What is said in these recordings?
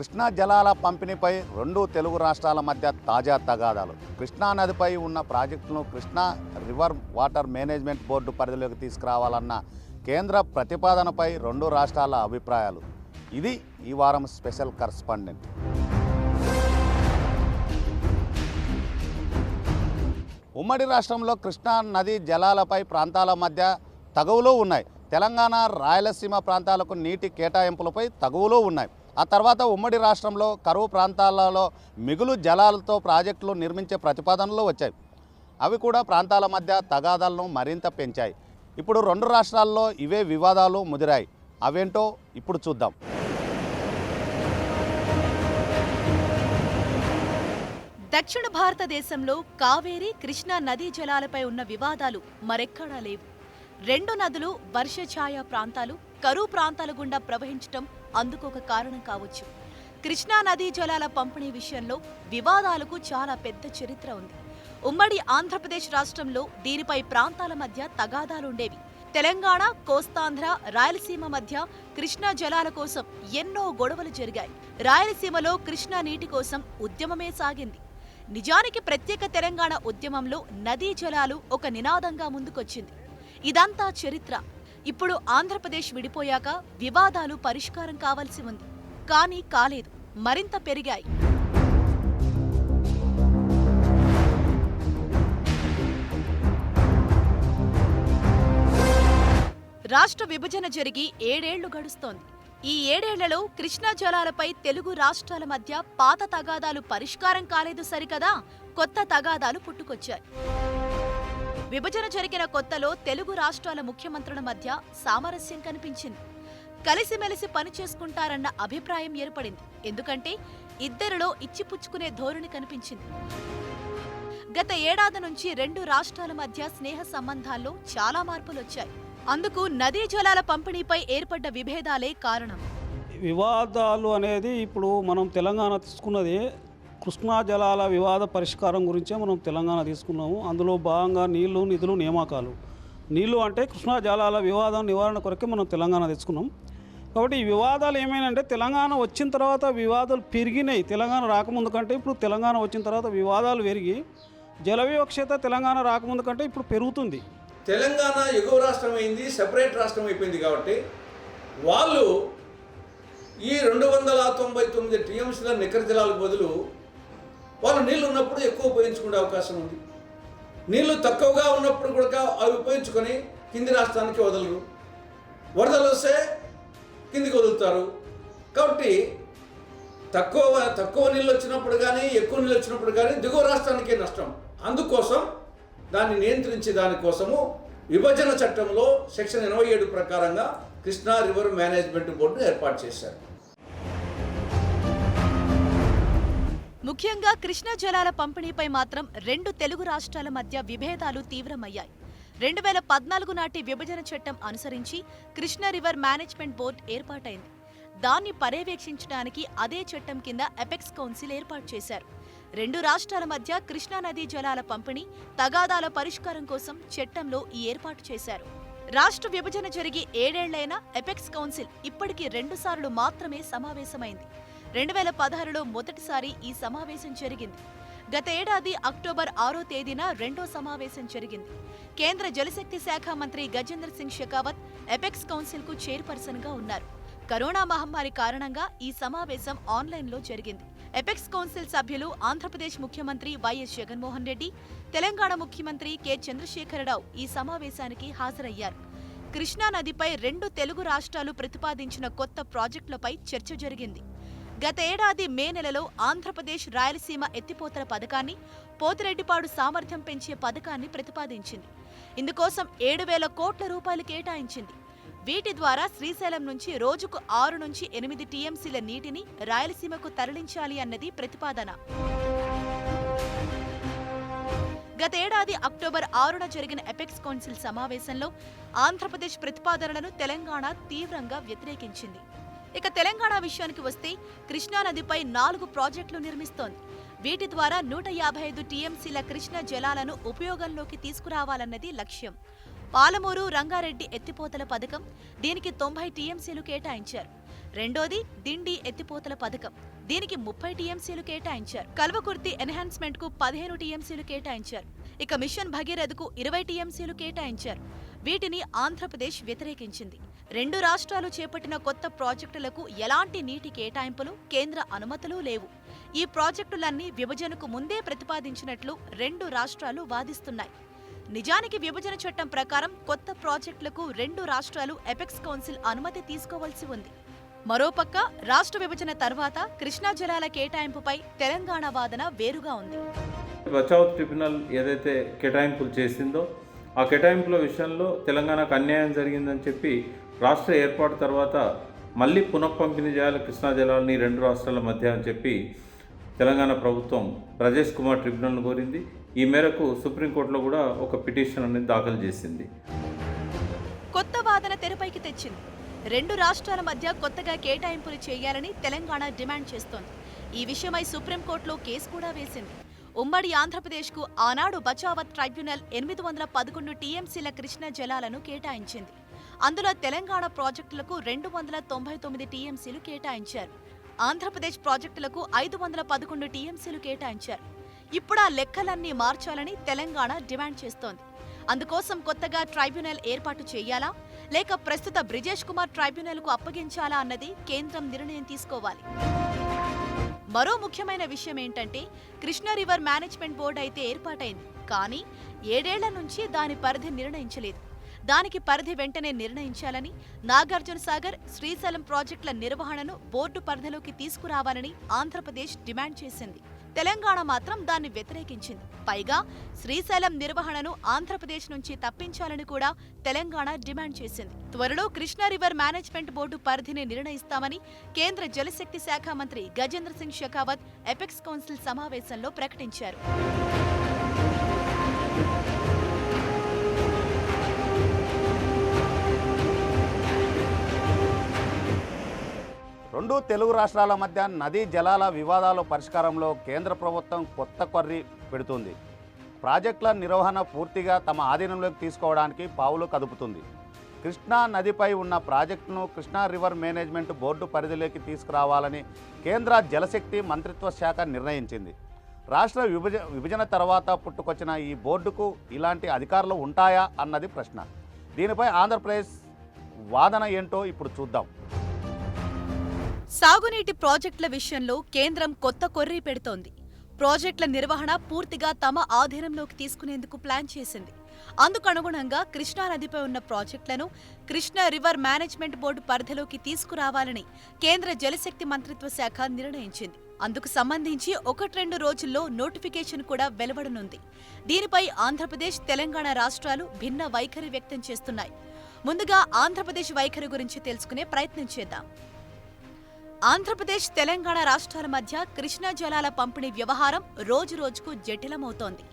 కృష్ణా జలాల పంపిణీపై రెండు తెలుగు రాష్ట్రాల మధ్య తాజా తగాదాలు. కృష్ణా నదిపై ఉన్న ప్రాజెక్టులను Krishna river water management board పరిధిలోకి తీసుకురావాలన్న కేంద్ర ప్రతిపాదనపై రెండు రాష్ట్రాల అభిప్రాయాలు. ఇది ఈ వారం స్పెషల్ కరస్పాండెంట్. ఉమ్మడి రాష్ట్రంలో కృష్ణా నది జలాలపై ప్రాంతాల మధ్య తగువులు ఉన్నాయి. తెలంగాణ, రాయలసీమ ప్రాంతాలకు నీటి కేటాయింపులపై తగువులు ఉన్నాయి. ఆ తర్వాత ఉమ్మడి రాష్ట్రంలో కరువు ప్రాంతాలలో మిగులు జలాలతో ప్రాజెక్టులు నిర్మించే ప్రతిపాదనలు వచ్చాయి. అవి కూడా ప్రాంతాల మధ్య తగాదాలను మరింత పెంచాయి. ఇప్పుడు రెండు రాష్ట్రాల్లో ఇవే వివాదాలు ముదిరాయి. అవేంటో ఇప్పుడు చూద్దాం. దక్షిణ భారతదేశంలో కావేరీ, కృష్ణా నదీ జలాలపై ఉన్న వివాదాలు మరెక్కడా లేవు. రెండు నదులు వర్షఛాయ ప్రాంతాలు, కరువు ప్రాంతాల గుండా ప్రవహించటం అందుకు ఒక కారణం కావచ్చు. కృష్ణా నదీ జలాల పంపిణీ విషయంలో వివాదాలకు చాలా పెద్ద చరిత్ర ఉంది. ఉమ్మడి ఆంధ్రప్రదేశ్ రాష్ట్రంలో దీనిపై ప్రాంతాల మధ్య తగాదాలుండేవి. తెలంగాణ, కోస్తాంధ్ర, రాయలసీమ మధ్య కృష్ణా జలాల కోసం ఎన్నో గొడవలు జరిగాయి. రాయలసీమలో కృష్ణా నీటి కోసం ఉద్యమమే సాగింది. నిజానికి ప్రత్యేక తెలంగాణ ఉద్యమంలో నదీ జలాలు ఒక నినాదంగా ముందుకొచ్చింది. ఇదంతా చరిత్ర. ఇప్పుడు ఆంధ్రప్రదేశ్ విడిపోయాక వివాదాలు పరిష్కారం కావాల్సి ఉంది. కానీ కాలేదు, మరింత పెరిగాయి. రాష్ట్ర విభజన జరిగి 7 ఏళ్లు గడుస్తోంది. ఈ 7 ఏళ్లలో కృష్ణా జలాలపై తెలుగు రాష్ట్రాల మధ్య పాత తగాదాలు పరిష్కారం కాలేదు సరికదా, కొత్త తగాదాలు పుట్టుకొచ్చాయి. విభజన జరిగిన కొత్తలో తెలుగు రాష్ట్రాల ముఖ్యమంత్రుల మధ్య సామరస్యం కనిపించింది. కలిసిమెలిసి పనిచేసుకుంటారన్న అభిప్రాయం ఏర్పడింది. ఎందుకంటే ఇద్దరిలో ఇచ్చిపుచ్చుకునే ధోరణి కనిపించింది. గత ఏడాది నుంచి రెండు రాష్ట్రాల మధ్య స్నేహ సంబంధాల్లో చాలా మార్పులొచ్చాయి. అందుకు నదీ జలాల పంపిణీపై ఏర్పడ్డ విభేదాలే కారణం. వివాదాలు అనేది ఇప్పుడు మనం తెలంగాణ తీసుకున్నది కృష్ణా జలాల వివాద పరిష్కారం గురించే మనం తెలంగాణ తీసుకున్నాము. అందులో భాగంగా నీళ్లు, నిధులు, నియామకాలు. నీళ్లు అంటే కృష్ణా జలాల వివాదం నివారణ కొరకే మనం తెలంగాణ తెచ్చుకున్నాం. కాబట్టి ఈ వివాదాలు ఏమైనాయంటే తెలంగాణ వచ్చిన తర్వాత వివాదాలు పెరిగినాయి. తెలంగాణ రాకముందు కంటే ఇప్పుడు తెలంగాణ వచ్చిన తర్వాత వివాదాలు పెరిగి జల వివక్షత తెలంగాణ రాకముందు కంటే ఇప్పుడు పెరుగుతుంది. తెలంగాణ ఎగువ రాష్ట్రం అయింది, సెపరేట్ రాష్ట్రం అయిపోయింది. కాబట్టి వాళ్ళు ఈ 299 టీఎంసీల నికర జలాలకు బదులు వాళ్ళు నీళ్ళు ఉన్నప్పుడు ఎక్కువ ఉపయోగించుకునే అవకాశం ఉంది. నీళ్లు తక్కువగా ఉన్నప్పుడు కూడా అవి ఉపయోగించుకొని కింది రాష్ట్రానికి వదలరు. వరదలు వస్తే కిందికి వదులుతారు. కాబట్టి తక్కువ నీళ్ళు వచ్చినప్పుడు కానీ ఎక్కువ నీళ్ళు వచ్చినప్పుడు కానీ దిగువ రాష్ట్రానికే నష్టం. అందుకోసం దాన్ని నియంత్రించే దానికోసము విభజన చట్టంలో సెక్షన్ 87 ప్రకారంగా కృష్ణా రివర్ మేనేజ్మెంట్ బోర్డును ఏర్పాటు చేశారు. ముఖ్యంగా కృష్ణా జలాల పంపిణీపై మాత్రం రెండు తెలుగు రాష్ట్రాల మధ్య విభేదాలు తీవ్రమయ్యాయి. 2014 నాటి విభజన చట్టం అనుసరించి కృష్ణా రివర్ మేనేజ్మెంట్ బోర్డు ఏర్పాటైంది. దాన్ని పర్యవేక్షించడానికి అదే చట్టం కింద ఎపెక్స్ కౌన్సిల్ ఏర్పాటు చేశారు. రెండు రాష్ట్రాల మధ్య కృష్ణా నదీ జలాల పంపిణీ, తగాదాల పరిష్కారం కోసం చట్టంలో ఈ ఏర్పాటు చేశారు. రాష్ట్ర విభజన జరిగి 7 ఏళ్లైనా ఎపెక్స్ కౌన్సిల్ ఇప్పటికీ 2 సార్లు మాత్రమే సమావేశమైంది. 2016లో మొదటిసారి ఈ సమావేశం జరిగింది. గత ఏడాది అక్టోబర్ 6వ తేదీన రెండో సమావేశం జరిగింది. కేంద్ర జలశక్తి శాఖ మంత్రి గజేంద్ర సింగ్ షెకావత్ ఎపెక్స్ కౌన్సిల్ కు చైర్పర్సన్ గా ఉన్నారు. కరోనా మహమ్మారి కారణంగా ఈ సమావేశం ఆన్లైన్లో జరిగింది. ఎపెక్స్ కౌన్సిల్ సభ్యులు ఆంధ్రప్రదేశ్ ముఖ్యమంత్రి వైఎస్ జగన్మోహన్ రెడ్డి, తెలంగాణ ముఖ్యమంత్రి కె చంద్రశేఖరరావు ఈ సమావేశానికి హాజరయ్యారు. కృష్ణా నదిపై రెండు తెలుగు రాష్ట్రాలు ప్రతిపాదించిన కొత్త ప్రాజెక్టులపై చర్చ జరిగింది. గత ఏడాది మే నెలలో ఆంధ్రప్రదేశ్ రాయలసీమ ఎత్తిపోతల పథకాన్ని, పోతిరెడ్డిపాడు సామర్థ్యం పెంచే పథకాన్ని ప్రతిపాదించింది. ఇందుకోసం 7,000 కోట్ల రూపాయలు కేటాయించింది. వీటి ద్వారా శ్రీశైలం నుంచి రోజుకు 6 నుంచి 8 టీఎంసీల నీటిని రాయలసీమకు తరలించాలి అన్నది ప్రతిపాదన. గత ఏడాది అక్టోబర్ 6న జరిగిన ఎపెక్స్ కౌన్సిల్ సమావేశంలో ఆంధ్రప్రదేశ్ ప్రతిపాదనలను తెలంగాణ తీవ్రంగా వ్యతిరేకించింది. ఇక తెలంగాణ విషయానికి వస్తే కృష్ణా నదిపై 4 ప్రాజెక్టులు నిర్మిస్తోంది. వీటి ద్వారా 155 టీఎంసీల కృష్ణా జలాలను ఉపయోగంలోకి తీసుకురావాలన్నది లక్ష్యం. పాలమూరు, రంగారెడ్డి ఎత్తిపోతల పథకం, దీనికి 90 టీఎంసీలు కేటాయించారు. రెండోది దిండి ఎత్తిపోతల పథకం. దీనికి 30 టీఎంసీలు కేటాయించారు. కల్వకుర్తి ఎన్హాన్స్మెంట్ కు 15 టీఎంసీలు కేటాయించారు. ఇక మిషన్ భగీరథకు 20 టీఎంసీలు కేటాయించారు. వీటిని ఆంధ్రప్రదేశ్ వ్యతిరేకించింది. రెండు రాష్ట్రాలు చేపట్టిన కొత్త ప్రాజెక్టులకు ఎలాంటి నీటి కేటాయింపులు, కేంద్ర అనుమతులు లేవు. ఈ ప్రాజెక్టులన్నీ విభజనకు ముందే ప్రతిపాదించినట్లు రెండు రాష్ట్రాలు వాదిస్తున్నాయి. నిజానికి విభజన చట్టం ప్రకారం కొత్త ప్రాజెక్టులకు రెండు రాష్ట్రాలు ఎపెక్స్ కౌన్సిల్ అనుమతి తీసుకోవాల్సి ఉంది. మరోపక్క రాష్ట్ర విభజన తర్వాత కృష్ణా జలాల కేటాయింపుపై తెలంగాణ వాదన వేరుగా ఉంది. బచావ్ ట్రిబ్యునల్ ఏదైతే కేటాయింపులు చేసిందో ఆ కేటాయింపుల విషయంలో తెలంగాణకు అన్యాయం జరిగిందని చెప్పి రాష్ట్ర ఏర్పాటు తర్వాత మళ్ళీ పునఃపంపిణీ చేయాలి కృష్ణా జలాలని రెండు రాష్ట్రాల మధ్య అని చెప్పి తెలంగాణ ప్రభుత్వం బ్రజేష్ కుమార్ ట్రిబ్యునల్ను కోరింది. ఈ మేరకు సుప్రీంకోర్టులో కూడా ఒక పిటిషన్ అనేది దాఖలు చేసింది. కొత్త వాదన తెరపైకి తెచ్చింది. రెండు రాష్ట్రాల మధ్య కొత్తగా కేటాయింపులు చేయాలని తెలంగాణ డిమాండ్ చేస్తోంది. ఈ విషయమై సుప్రీంకోర్టులో కేసు కూడా వేసింది. ఉమ్మడి ఆంధ్రప్రదేశ్కు ఆనాడు బచావత్ ట్రైబ్యునల్ 811 టీఎంసీల కృష్ణా జలాలను కేటాయించింది. అందులో తెలంగాణ ప్రాజెక్టులకు 299 టీఎంసీలు కేటాయించారు. ఆంధ్రప్రదేశ్ ప్రాజెక్టులకు 511 టీఎంసీలు కేటాయించారు. ఇప్పుడు ఆ లెక్కలన్నీ మార్చాలని తెలంగాణ డిమాండ్ చేస్తోంది. అందుకోసం కొత్తగా ట్రైబ్యునల్ ఏర్పాటు చేయాలా లేక ప్రస్తుత బ్రిజేష్ కుమార్ ట్రైబ్యునల్కు అప్పగించాలా అన్నది కేంద్రం నిర్ణయం తీసుకోవాలి. మరో ముఖ్యమైన విషయం ఏంటంటే కృష్ణా రివర్ మేనేజ్మెంట్ బోర్డు అయితే ఏర్పాటైంది. కానీ 7 ఏళ్ల నుంచి దాని పరిధి నిర్ణయించలేదు. దానికి పరిధి వెంటనే నిర్ణయించాలని, నాగార్జున సాగర్, శ్రీశైలం ప్రాజెక్టుల నిర్వహణను బోర్డు పరిధిలోకి తీసుకురావాలని ఆంధ్రప్రదేశ్ డిమాండ్ చేసింది. తెలంగాణ మాత్రం దాన్ని వ్యతిరేకించింది. పైగా శ్రీశైలం నిర్వహణను ఆంధ్రప్రదేశ్ నుంచి తప్పించాలని కూడా తెలంగాణ డిమాండ్ చేసింది. త్వరలో కృష్ణా రివర్ మేనేజ్మెంట్ బోర్డు పరిధిని నిర్ణయిస్తామని కేంద్ర జలశక్తి శాఖ మంత్రి గజేంద్ర సింగ్ షెకావత్ ఎపెక్స్ కౌన్సిల్ సమావేశంలో ప్రకటించారు. రెండు తెలుగు రాష్ట్రాల మధ్య నదీ జలాల వివాదాల పరిష్కారంలో కేంద్ర ప్రభుత్వం కొత్త కొర్రీ పెడుతుంది. ప్రాజెక్టుల నిర్వహణ పూర్తిగా తమ ఆధీనంలోకి తీసుకోవడానికి పావులు కదుపుతుంది. కృష్ణా నదిపై ఉన్న ప్రాజెక్టును కృష్ణా రివర్ మేనేజ్మెంట్ బోర్డు పరిధిలోకి తీసుకురావాలని కేంద్ర జలశక్తి మంత్రిత్వ శాఖ నిర్ణయించింది. రాష్ట్ర విభజన తర్వాత పుట్టుకొచ్చిన ఈ బోర్డుకు ఇలాంటి అధికారులు ఉంటాయా అన్నది ప్రశ్న. దీనిపై ఆంధ్రప్రదేశ్ వాదన ఏంటో ఇప్పుడు చూద్దాం. సాగునీటి ప్రాజెక్టుల విషయంలో కేంద్రం కొత్త కొర్రీ పెడుతోంది. ప్రాజెక్టుల నిర్వహణ పూర్తిగా తమ ఆధీనంలోకి తీసుకునేందుకు ప్లాన్ చేసింది. అందుకనుగుణంగా కృష్ణా నదిపై ఉన్న ప్రాజెక్టులను కృష్ణా రివర్ మేనేజ్మెంట్ బోర్డు పరిధిలోకి తీసుకురావాలని కేంద్ర జలశక్తి మంత్రిత్వ శాఖ నిర్ణయించింది. అందుకు సంబంధించి 1-2 రోజుల్లో నోటిఫికేషన్ కూడా వెలువడనుంది. దీనిపై ఆంధ్రప్రదేశ్, తెలంగాణ రాష్ట్రాలు భిన్న వైఖరి వ్యక్తం చేస్తున్నాయి. ముందుగా ఆంధ్రప్రదేశ్ వైఖరి గురించి తెలుసుకునే ప్రయత్నం చేద్దాం. ఆంధ్రప్రదేశ్, తెలంగాణ రాష్ట్రాల మధ్య కృష్ణా జలాల పంపిణీ వ్యవహారం రోజురోజుకు జటిలమవుతోంది.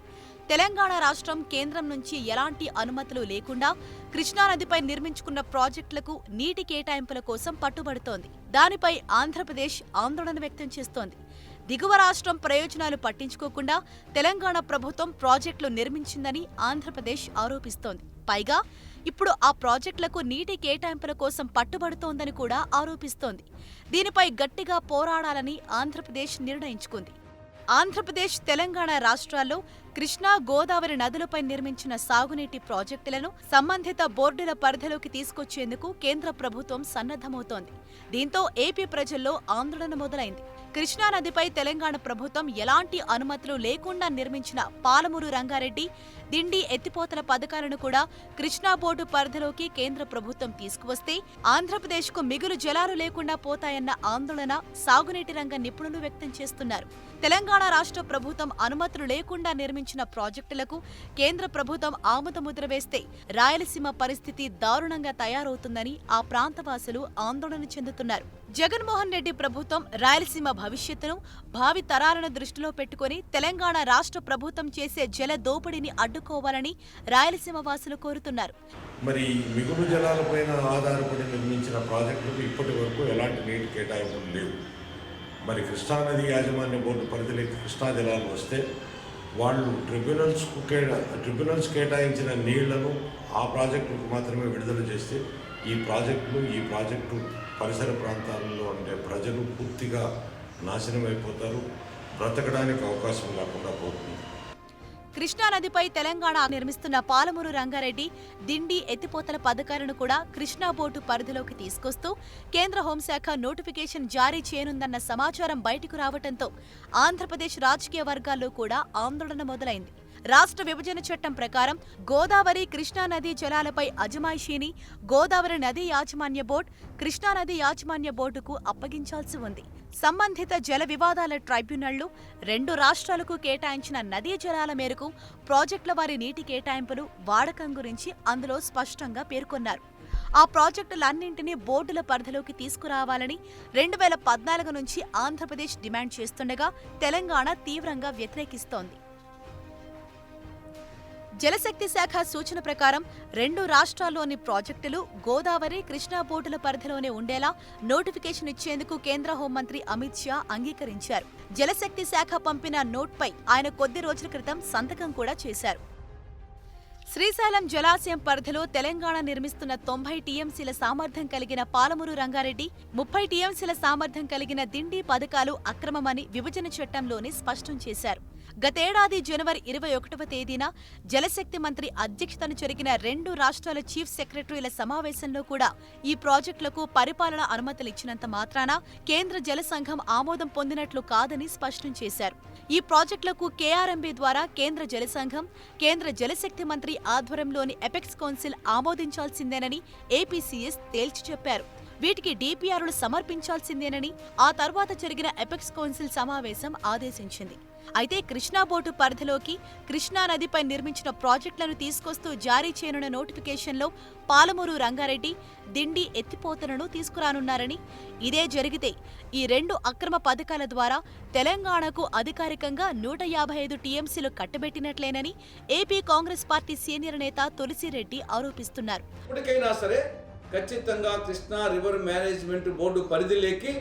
తెలంగాణ రాష్ట్రం కేంద్రం నుంచి ఎలాంటి అనుమతులు లేకుండా కృష్ణానదిపై నిర్మించుకున్న ప్రాజెక్టులకు నీటి కేటాయింపుల కోసం పట్టుబడుతోంది. దానిపై ఆంధ్రప్రదేశ్ ఆందోళన వ్యక్తం చేస్తోంది. దిగువ రాష్ట్రం ప్రయోజనాలు పట్టించుకోకుండా తెలంగాణ ప్రభుత్వం ప్రాజెక్టులు నిర్మించిందని ఆంధ్రప్రదేశ్ ఆరోపిస్తోంది. పైగా ఇప్పుడు ఆ ప్రాజెక్టులకు నీటి కేటాయింపుల కోసం పట్టుబడుతోందని కూడా ఆరోపిస్తోంది. దీనిపై గట్టిగా పోరాడాలని ఆంధ్రప్రదేశ్ నిర్ణయించుకుంది. ఆంధ్రప్రదేశ్, తెలంగాణ రాష్ట్రాల్లో కృష్ణా, గోదావరి నదులపై నిర్మించిన సాగునీటి ప్రాజెక్టులను సంబంధిత బోర్డుల పరిధిలోకి తీసుకొచ్చేందుకు కేంద్ర ప్రభుత్వం సన్నద్ధమవుతోంది. దీంతో ఏపీ ప్రజల్లో ఆందోళన మొదలైంది. కృష్ణా నదిపై తెలంగాణ ప్రభుత్వం ఎలాంటి అనుమతులు లేకుండా నిర్మించిన పాలమూరు రంగారెడ్డి, దిండి ఎత్తిపోతల పథకాలను కూడా కృష్ణా బోర్డు పరిధిలోకి కేంద్ర ప్రభుత్వం తీసుకువస్తే ఆంధ్రప్రదేశ్కు మిగులు జలాలు లేకుండా పోతాయన్న ఆందోళన సాగునీటి రంగ నిపుణులు వ్యక్తం చేస్తున్నారు. తెలంగాణ రాష్ట్ర ప్రభుత్వం అనుమతులు లేకుండా నిర్మించిన ప్రాజెక్టులకు కేంద్ర ప్రభుత్వం ఆమోదముద్ర వేస్తే రాయలసీమ పరిస్థితి దారుణంగా తయారవుతుందని ఆ ప్రాంతవాసులు ఆందోళన చెందుతున్నారు. జగన్మోహన్ రెడ్డి ప్రభుత్వం రాయలసీమ భవిష్యత్తును, భావి తరాలను దృష్టిలో పెట్టుకుని తెలంగాణ రాష్ట్ర ప్రభుత్వం చేసే జల దోపిడీని అడ్డుకోవాలని రాయలసీమ వాసులు కోరుతున్నారు. మరి మిగులు జలాలపైన ఆధారపడి నిర్మించిన ప్రాజెక్టులకు ఇప్పటి వరకు ఎలాంటి నీటి కేటాయింపులు లేవు. మరి కృష్ణానది యాజమాన్య బోర్డు పరిధిలోకి కృష్ణా జలాలు వస్తే వాళ్ళు ట్రిబ్యునల్స్ కేటాయించిన నీళ్లను ఆ ప్రాజెక్టులకు మాత్రమే విడుదల చేస్తే ఈ ప్రాజెక్టు పరిసర ప్రాంతాలలో ఉండే ప్రజలు పూర్తిగా నాశనం అయిపోతారు, బ్రతకడానికి అవకాశం లేకుండా పోతుంది. కృష్ణానదిపై తెలంగాణ నిర్మిస్తున్న పాలమూరు రంగారెడ్డి దిండి ఎత్తిపోతల పథకాలను కూడా కృష్ణా బోర్డు పరిధిలోకి తీసుకొస్తూ కేంద్ర హోంశాఖ నోటిఫికేషన్ జారీ చేయనుందన్న సమాచారం బయటకు రావడంతో ఆంధ్రప్రదేశ్ రాజకీయ వర్గాల్లో కూడా ఆందోళన మొదలైంది. రాష్ట్ర విభజన చట్టం ప్రకారం గోదావరి కృష్ణానదీ జలాలపై అజమాయిషీని గోదావరి నదీ యాజమాన్య బోర్డు, కృష్ణానదీ యాజమాన్య బోర్డుకు అప్పగించాల్సి ఉంది. సంబంధిత జల వివాదాల ట్రైబ్యునళ్లు రెండు రాష్ట్రాలకు కేటాయించిన నదీ జలాల మేరకు ప్రాజెక్టుల వారి నీటి కేటాయింపులు, వాడకం గురించి అందులో స్పష్టంగా పేర్కొన్నారు. ఆ ప్రాజెక్టులన్నింటినీ బోర్డుల పరిధిలోకి తీసుకురావాలని 2014 నుంచి ఆంధ్రప్రదేశ్ డిమాండ్ చేస్తుండగా తెలంగాణ తీవ్రంగా వ్యతిరేకిస్తోంది. జలశక్తి శాఖ సూచన ప్రకారం రెండు రాష్ట్రాల్లోని ప్రాజెక్టులు గోదావరి, కృష్ణా బోర్డుల పరిధిలోనే ఉండేలా నోటిఫికేషన్ ఇచ్చేందుకు కేంద్ర హోంమంత్రి అమిత్ షా అంగీకరించారు. జలశక్తి శాఖ పంపిన నోట్పై ఆయన కొద్ది రోజుల క్రితం సంతకం కూడా చేశారు. శ్రీశైలం జలాశయం పరిధిలో తెలంగాణ నిర్మిస్తున్న 90 టీఎంసీల సామర్థ్యం కలిగిన పాలమూరు రంగారెడ్డి, 30 టీఎంసీల సామర్థ్యం కలిగిన దిండి పథకాలు అక్రమమని విభజన చట్టంలోనే స్పష్టం చేశారు. గతేడాది జనవరి 21వ తేదీన జలశక్తి మంత్రి అధ్యక్షతన జరిగిన రెండు రాష్ట్రాల చీఫ్ సెక్రటరీల సమావేశంలో కూడా ఈ ప్రాజెక్టులకు పరిపాలన అనుమతులిచ్చినంత మాత్రాన కేంద్ర జల సంఘం ఆమోదం పొందినట్లు కాదని స్పష్టం చేశారు. ఈ ప్రాజెక్టులకు కేఆర్ఎంబీ ద్వారా కేంద్ర జల సంఘం, కేంద్ర జలశక్తి మంత్రి ఆధ్వర్యంలోని ఎపెక్స్ కౌన్సిల్ ఆమోదించాల్సిందేనని ఏపీసీఎస్ తేల్చి చెప్పారు. వీటికి డీపీఆర్లు సమర్పించాల్సిందేనని ఆ తర్వాత జరిగిన ఎపెక్స్ కౌన్సిల్ సమావేశం ఆదేశించింది. అయితే కృష్ణా బోర్డు పరిధిలోకి కృష్ణా నదిపై నిర్మించిన ప్రాజెక్టులను తీసుకొస్తూ జారీ చేయనున్న నోటిఫికేషన్లో పాలమూరు రంగారెడ్డి, దిండి ఎత్తిపోతలను తీసుకురానున్నారని, ఇదే జరిగితే ఈ రెండు అక్రమ పథకాల ద్వారా తెలంగాణకు అధికారికంగా 155 టీఎంసీలు కట్టబెట్టినట్లేనని ఏపీ కాంగ్రెస్ పార్టీ సీనియర్ నేత తులసిరెడ్డి ఆరోపిస్తున్నారు. ఇప్పటికైనా సరే ఖచ్చితంగా కృష్ణా రివర్ మేనేజ్మెంట్ బోర్డు పరిధిలోకి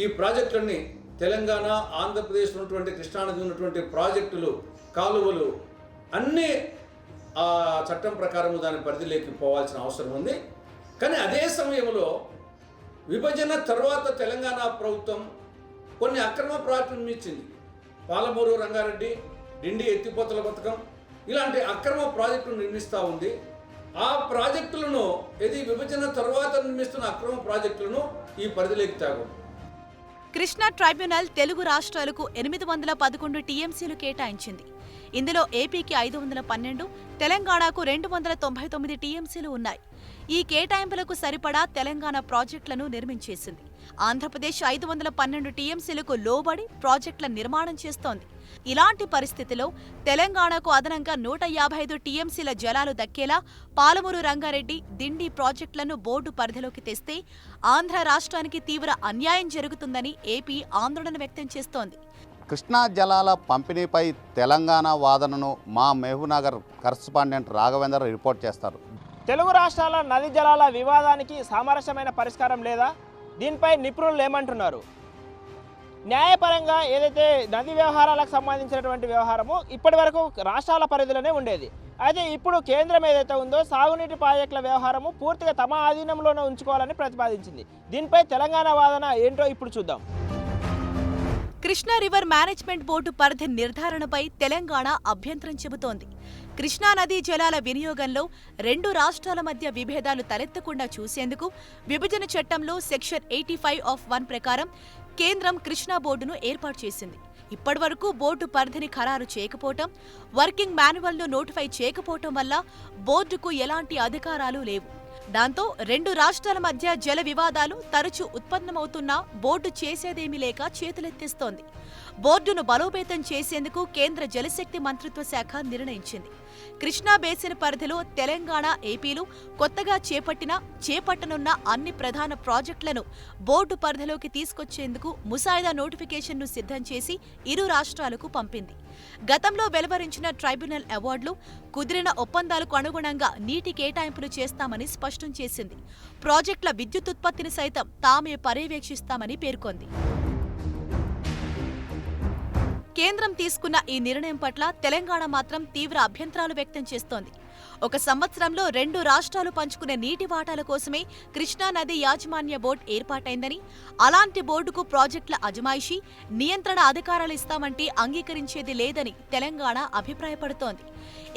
ఈ ప్రాజెక్టులన్నీ తెలంగాణ, ఆంధ్రప్రదేశ్ ఉన్నటువంటి కృష్ణానది ఉన్నటువంటి ప్రాజెక్టులు, కాలువలు అన్నీ ఆ చట్టం ప్రకారం దాని పరిధిలోకి పోవాల్సిన అవసరం ఉంది. కానీ అదే సమయంలో విభజన తర్వాత తెలంగాణ ప్రభుత్వం కొన్ని అక్రమ ప్రాజెక్టులు ఇచ్చింది. పాలమూరు రంగారెడ్డి, దిండి ఎత్తిపోతల పథకం ఇలాంటి అక్రమ ప్రాజెక్టులు నిర్మిస్తూ ఉంది. ఆ ప్రాజెక్టులను విభజన తర్వాత నిర్మిస్తున్న అక్రమ ప్రాజెక్టులను ఈ పరిధిలోకి తాగు. కృష్ణా ట్రైబ్యునల్ తెలుగు రాష్ట్రాలకు 811 టీఎంసీలు కేటాయించింది. ఇందులో ఏపీకి 512, తెలంగాణకు 299 టీఎంసీలు ఉన్నాయి. ఈ కేటాయింపులకు సరిపడా తెలంగాణ ప్రాజెక్టులను నిర్మించేసింది. ఆంధ్రప్రదేశ్ 512 టీఎంసీలకు లోబడి ప్రాజెక్టుల నిర్మాణం చేస్తోంది. ఇలాంటి పరిస్థితిలో తెలంగాణకు అదనంగా 155 టీఎంసీల జలాలు దక్కేలా పాలమూరు రంగారెడ్డి, దిండి ప్రాజెక్టులను బోర్డు పరిధిలోకి తెస్తే ఆంధ్ర రాష్ట్రానికి తీవ్ర అన్యాయం జరుగుతుందని ఏపీ ఆందోళన వ్యక్తం చేస్తోంది. కృష్ణా జలాల పంపిణీపై తెలంగాణ వాదనను మా మహబూబ్నగర్ కరస్పాండెంట్ రాఘవేందర్ రిపోర్ట్ చేస్తారు. తెలుగు రాష్ట్రాల నది జలాల వివాదానికి సామరస్యమైన పరిష్కారం లేదా? దీనిపై నిపుణులు ఏమంటున్నారు? న్యాయపరంగా ఏదైతే నది వ్యవహారాలకు సంబంధించినటువంటి వ్యవహారము ఇప్పటి వరకు రాష్ట్రాల పరిధిలోనే ఉండేది. అయితే ఇప్పుడు కేంద్రం ఏదైతే ఉందో సాగునీటి ప్రాజెక్టుల వ్యవహారము పూర్తిగా తమ ఆధీనంలోనే ఉంచుకోవాలని ప్రతిపాదించింది. దీనిపై తెలంగాణ వాదన ఏంటో ఇప్పుడు చూద్దాం. కృష్ణా రివర్ మేనేజ్మెంట్ బోర్డు పరిధి నిర్ధారణపై తెలంగాణ అభ్యంతరం చెబుతోంది. కృష్ణా నదీ జలాల వినియోగంలో రెండు రాష్ట్రాల మధ్య విభేదాలు తలెత్తకుండా చూసేందుకు విభజన చట్టంలో సెక్షన్ 85(1) ప్రకారం కేంద్రం కృష్ణా బోర్డును ఏర్పాటు చేసింది. ఇప్పటివరకు బోర్డు పరిధిని ఖరారు చేయకపోవటం, వర్కింగ్ మాన్యువల్ను నోటిఫై చేయకపోవటం వల్ల బోర్డుకు ఎలాంటి అధికారాలు లేవు. దాంతో రెండు రాష్ట్రాల మధ్య జల వివాదాలు తరచూ ఉత్పన్నమవుతున్నా బోర్డు చేసేదేమీ లేక చేతులెత్తేస్తోంది. బోర్డును బలోపేతం చేసేందుకు కేంద్ర జలశక్తి మంత్రిత్వ శాఖ నిర్ణయించింది. కృష్ణా బేసిన్ పరిధిలో తెలంగాణ, ఏపీలు కొత్తగా చేపట్టనున్న అన్ని ప్రధాన ప్రాజెక్టులను బోర్డు పరిధిలోకి తీసుకొచ్చేందుకు ముసాయిదా నోటిఫికేషన్ను సిద్ధం చేసి ఇరు రాష్ట్రాలకు పంపింది. గతంలో వెలువరించిన ట్రైబ్యునల్ అవార్డులు, కుదిరిన ఒప్పందాలకు అనుగుణంగా నీటి కేటాయింపులు చేస్తామని స్పష్టం చేసింది. ప్రాజెక్టుల విద్యుతుత్పత్తిని సైతం తామే పర్యవేక్షిస్తామని పేర్కొంది. కేంద్రం తీసుకున్న ఈ నిర్ణయం పట్ల తెలంగాణ మాత్రం తీవ్ర అభ్యంతరాలు వ్యక్తం చేస్తోంది. ఒక సంవత్సరంలో 2 రాష్ట్రాలు పంచుకునే నీటి వాటాల కోసమే కృష్ణా నది యాజమాన్య బోర్డు ఏర్పాటైందని, అలాంటి బోర్డుకు ప్రాజెక్టుల అజమాయిషీ, నియంత్రణ అధికారాలు ఇస్తామంటే అంగీకరించేది లేదని తెలంగాణ అభిప్రాయపడుతోంది.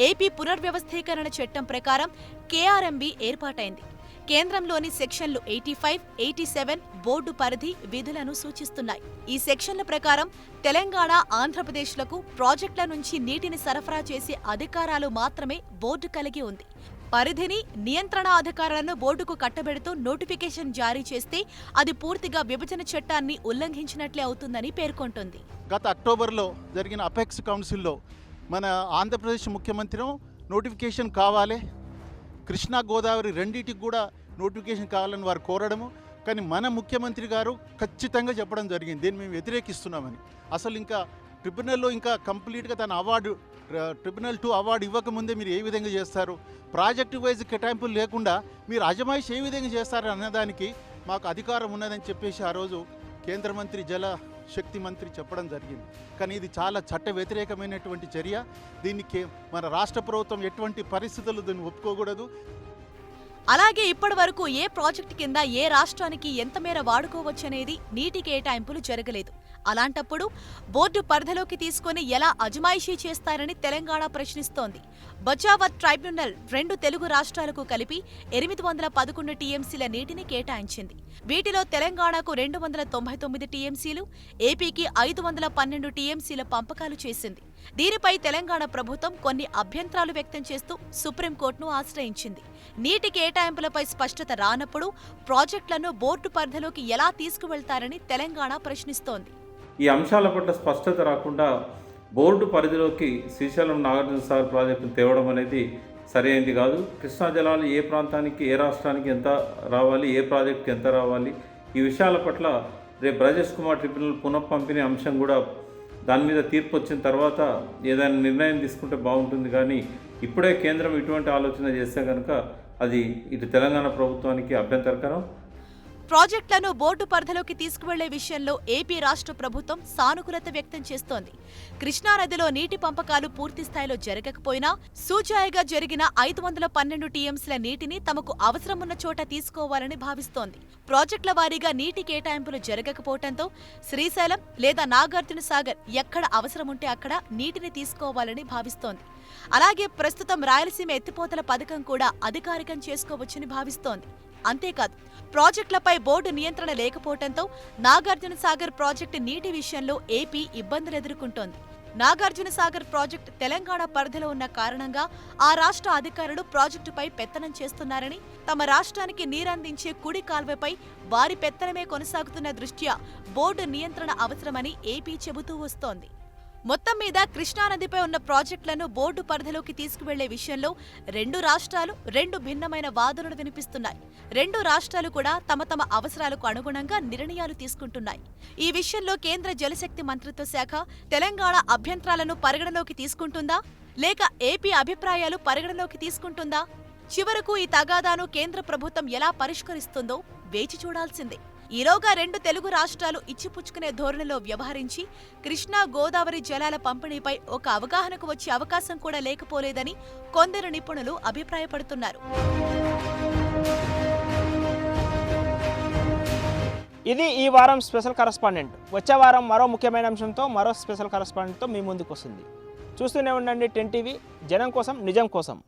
ఏపీ పునర్వ్యవస్థీకరణ చట్టం ప్రకారం కేఆర్ఎంబీ ఏర్పాటైంది. కేంద్రంలోని సెక్షన్లు 85, 87 బోర్డు పరిధి, విధులను సూచిస్తున్నాయి. ఈ సెక్షన్ల ప్రకారం తెలంగాణ, ఆంధ్రప్రదేశ్లకు ప్రాజెక్టుల నుంచి నీటిని సరఫరా చేసే అధికారాలు మాత్రమే బోర్డు కలిగి ఉంది. పరిధిని, నియంత్రణ అధికారాలను బోర్డుకు కట్టబెడుతూ నోటిఫికేషన్ జారీ చేస్తే అది పూర్తిగా విభజన చట్టాన్ని ఉల్లంఘించినట్లే అవుతుందని పేర్కొంటుంది. గత అక్టోబర్లో జరిగిన అపెక్స్ కౌన్సిల్లో మన ఆంధ్రప్రదేశ్ ముఖ్యమంత్రి నోటిఫికేషన్ కావాలి, కృష్ణా గోదావరి రెండింటికి కూడా నోటిఫికేషన్ కావాలని వారు కోరడము, కానీ మన ముఖ్యమంత్రి గారు ఖచ్చితంగా చెప్పడం జరిగింది దీన్ని మేము వ్యతిరేకిస్తున్నామని. అసలు ఇంకా ట్రిబ్యునల్లో ఇంకా కంప్లీట్గా తన అవార్డు ట్రిబ్యునల్ 2 అవార్డు ఇవ్వకముందే మీరు ఏ విధంగా చేస్తారు, ప్రాజెక్టు వైజ్ కేటాయింపులు లేకుండా మీరు అజమాయిషి ఏ విధంగా చేస్తారు అన్నదానికి మాకు అధికారం ఉన్నదని చెప్పేసి ఆ రోజు కేంద్ర మంత్రి జల శక్తి మంత్రి చెప్పడం జరిగింది. కానీ ఇది చాలా చట్ట వ్యతిరేకమైనటువంటి చర్య. దీనికి మన రాష్ట్ర ప్రభుత్వం ఎటువంటి పరిస్థితులు దీన్ని ఒప్పుకోకూడదు. అలాగే ఇప్పటి వరకు ఏ ప్రాజెక్టు కింద ఏ రాష్ట్రానికి ఎంత మేర వాడుకోవచ్చనేది నీటి కేటాయింపులు జరగలేదు. అలాంటప్పుడు బోర్డు పరిధిలోకి తీసుకుని ఎలా అజమాయిషీ చేస్తారని తెలంగాణ ప్రశ్నిస్తోంది. బచావత్ ట్రైబ్యునల్ 2 తెలుగు రాష్ట్రాలకు కలిపి 811 టీఎంసీల నీటిని కేటాయించింది. వీటిలో తెలంగాణకు 299 టీఎంసీలు, ఏపీకి 512 టీఎంసీల పంపకాలు చేసింది. దీనిపై తెలంగాణ ప్రభుత్వం కొన్ని అభ్యంతరాలు వ్యక్తం చేస్తూ సుప్రీంకోర్టును ఆశ్రయించింది. నీటి కేటాయింపులపై స్పష్టత రానప్పుడు ప్రాజెక్టులను బోర్డు పరిధిలోకి ఎలా తీసుకువెళ్తారని తెలంగాణ ప్రశ్నిస్తోంది. ఈ అంశాల పట్ల స్పష్టత రాకుండా బోర్డు పరిధిలోకి శ్రీశైలం నాగార్జున సాగర్ ప్రాజెక్టును తేవడం అనేది సరైనది కాదు. కృష్ణా జలాలు ఏ ప్రాంతానికి, ఏ రాష్ట్రానికి ఎంత రావాలి, ఏ ప్రాజెక్టుకి ఎంత రావాలి, ఈ విషయాల పట్ల రేపు రాజేష్ కుమార్ ట్రిబ్యునల్ పునఃపంపిణీ అంశం కూడా దాని మీద తీర్పు వచ్చిన తర్వాత ఏదైనా నిర్ణయం తీసుకుంటే బాగుంటుంది. కానీ ఇప్పుడే కేంద్రం ఇటువంటి ఆలోచన చేస్తే కనుక అది ఇటు తెలంగాణ ప్రభుత్వానికి అభ్యంతరకరం. ప్రాజెక్టులను బోర్డు పరిధిలోకి తీసుకువెళ్లే విషయంలో ఏపీ రాష్ట్ర ప్రభుత్వం సానుకూలత వ్యక్తం చేస్తోంది. కృష్ణానదిలో నీటి పంపకాలు పూర్తి స్థాయిలో జరగకపోయినా సూచాయిగా జరిగిన 512 టీఎంసీల నీటిని తమకు అవసరమున్న చోట తీసుకోవాలని భావిస్తోంది. ప్రాజెక్టుల వారీగా నీటి కేటాయింపులు జరగకపోవడంతో శ్రీశైలం లేదా నాగార్జున సాగర్ ఎక్కడ అవసరముంటే అక్కడ నీటిని తీసుకోవాలని భావిస్తోంది. అలాగే ప్రస్తుతం రాయలసీమ ఎత్తిపోతల పథకం కూడా అధికారికం చేసుకోవచ్చని భావిస్తోంది. అంతేకాదు, ప్రాజెక్టులపై బోర్డు నియంత్రణ లేకపోవడంతో నాగార్జున సాగర్ ప్రాజెక్టు నీటి విషయంలో ఏపీ ఇబ్బందులు ఎదుర్కొంటోంది. నాగార్జున సాగర్ ప్రాజెక్టు తెలంగాణ పరిధిలో ఉన్న కారణంగా ఆ రాష్ట్ర అధికారులు ప్రాజెక్టుపై పెత్తనం చేస్తున్నారని, తమ రాష్ట్రానికి నీరందించే కుడి కాల్వపై వారి పెత్తనమే కొనసాగుతున్న దృష్ట్యా బోర్డు నియంత్రణ అవసరమని ఏపీ చెబుతూ వస్తోంది. మొత్తం మీద కృష్ణానదిపై ఉన్న ప్రాజెక్టులను బోర్డు పరిధిలోకి తీసుకువెళ్లే విషయంలో 2 రాష్ట్రాలు 2 భిన్నమైన వాదనలు వినిపిస్తున్నాయి. 2 రాష్ట్రాలు కూడా తమ తమ అవసరాలకు అనుగుణంగా నిర్ణయాలు తీసుకుంటున్నాయి. ఈ విషయంలో కేంద్ర జలశక్తి మంత్రిత్వ శాఖ తెలంగాణ అభ్యంతరాలను పరిగణలోకి తీసుకుంటుందా, లేక ఏపీ అభిప్రాయాలు పరిగణలోకి తీసుకుంటుందా? చివరకు ఈ తగాదాను కేంద్ర ప్రభుత్వం ఎలా పరిష్కరిస్తుందో వేచి చూడాల్సిందే. ఈలోగా 2 తెలుగు రాష్ట్రాలు ఇచ్చిపుచ్చుకునే ధోరణిలో వ్యవహరించి కృష్ణా గోదావరి జలాల పంపిణీపై ఒక అవగాహనకు వచ్చే అవకాశం కూడా లేకపోలేదని కొందరు నిపుణులు అభిప్రాయపడుతున్నారు. ఇది ఈ వారం స్పెషల్ కరెస్పాండెంట్. వచ్చే వారం మరో ముఖ్యమైన అంశంతో మరో స్పెషల్ కరెస్పాండెంట్తో మీ ముందుకు వస్తుంది. చూస్తూనే ఉండండి 10 టీవీ, జనం కోసం, నిజం కోసం.